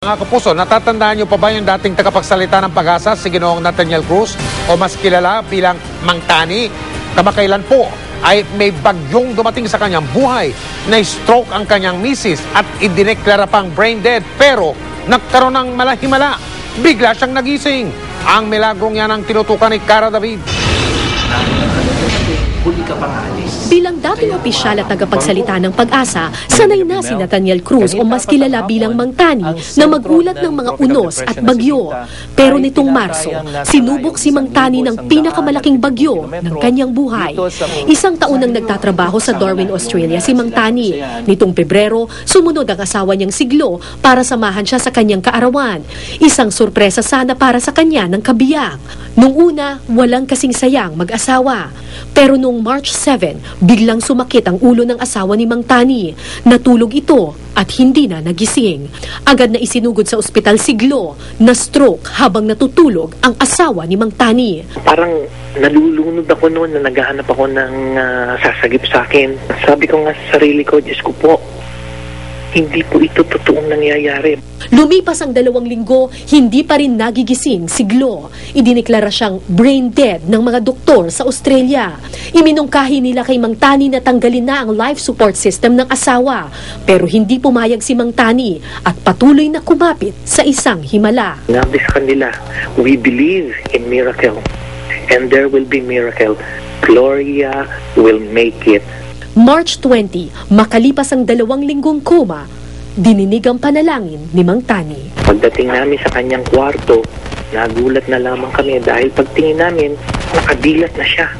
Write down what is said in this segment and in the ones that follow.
Mga kapuso, natatandaan niyo pa ba yung dating tagapagsalita ng Pag-asa, si Ginoong Nathaniel Cruz, o mas kilala bilang Mang Tani? Kamakailan po ay may bagyong dumating sa kanyang buhay, na stroke ang kanyang misis at idineklara pang brain dead, pero nagkaroon ng malahimala. Bigla siyang nagising. Ang milagrong yan ang tinutukan ni Cara David. Bilang dating opisyal at tagapagsalita ng Pag-asa, sanay na si Nathaniel Cruz o mas kilala bilang Mang Tani na magulat ng mga unos at bagyo. Pero nitong Marso, sinubok si Mang Tani ng pinakamalaking bagyo ng kanyang buhay. Isang taon nang nagtatrabaho sa Darwin, Australia si Mang Tani. Nitong Pebrero, sumunod ang asawa niyang si Glo para samahan siya sa kanyang kaarawan. Isang sorpresa sana para sa kanya ng kabiyak. Nung una, walang kasing sayang mag-asawa. Pero noong March 7, biglang sumakit ang ulo ng asawa ni Mang Tani. Natulog ito at hindi na nagising. Agad na isinugod sa ospital si Glo na stroke habang natutulog ang asawa ni Mang Tani. Parang nalulunod ako noon na naghahanap ako ng sasagip sa akin. Sabi ko nga sa sarili ko, Diyos ko po, hindi po ito totoong nangyayari. Lumipas ang 2 linggo, hindi pa rin nagigising si Glo. Idineklara siyang brain dead ng mga doktor sa Australia. Iminungkahi nila kay Mang Tani na tanggalin na ang life support system ng asawa. Pero hindi pumayag si Mang Tani at patuloy na kumapit sa isang himala. Nabi sa kanila, we believe in miracle and there will be miracle. Gloria will make it. March 20, makalipas ang 2 linggong koma, dininig ang panalangin ni Mang Tani. Pagdating namin sa kanyang kwarto, nagulat na lamang kami dahil pagtingin namin, nakadilat na siya.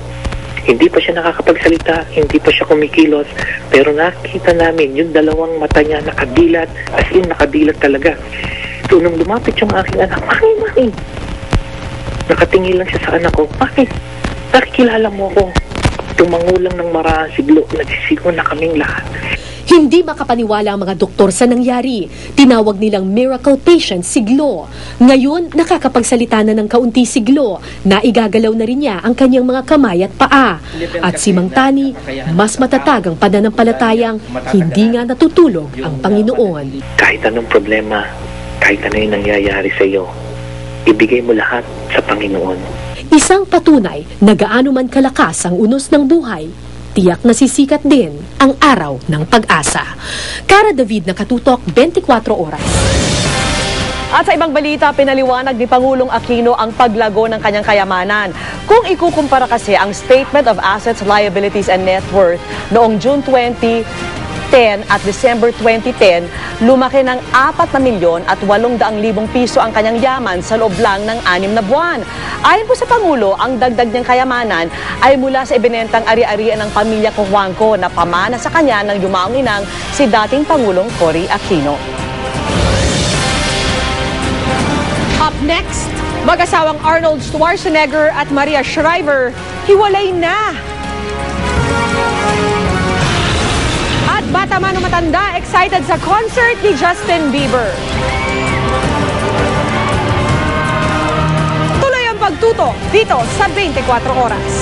Hindi pa siya nakakapagsalita, hindi pa siya kumikilos, pero nakita namin yung 2 mata niya nakadilat, as in nakadilat talaga. So nung lumapit yung aking anak, Mami, nakatingin lang siya sa anak ko, Mami, nakikilala mo ko. Tumangulang ng maraan si Glo, nagsisigaw na kaming lahat. Hindi makapaniwala ang mga doktor sa nangyari. Tinawag nilang miracle patient si Glo. Ngayon, nakakapagsalita na ng kaunti si Glo. Naigagalaw na rin niya ang kanyang mga kamay at paa. At si Mang Tani, mas matatag ang pananampalatayang hindi nga natutulog ang Panginoon. Kahit anong problema, kahit ano yung nangyayari sa iyo, ibigay mo lahat sa Panginoon. Isang patunay na gaano man kalakas ang unos ng buhay, tiyak na sisikat din ang araw ng pag-asa. Cara David, Nakatutok, 24 Oras. At sa ibang balita, pinaliwanag ni Pangulong Aquino ang paglago ng kanyang kayamanan. Kung ikukumpara kasi ang Statement of Assets, Liabilities and Net Worth noong June 2010 at December 2010, lumaki ng 4,800,000 piso ang kanyang yaman sa loob lang ng 6 na buwan. Ayon po sa Pangulo, ang dagdag niyang kayamanan ay mula sa ibinentang ari-arian ng pamilya Cojuangco na pamana sa kanya ng yumaong inang si dating Pangulong Cory Aquino. Up next, mag-asawang Arnold Schwarzenegger at Maria Shriver hiwalay na. At bata man o matanda, excited sa concert ni Justin Bieber. Tuloy ang pagtutok dito sa 24 Oras.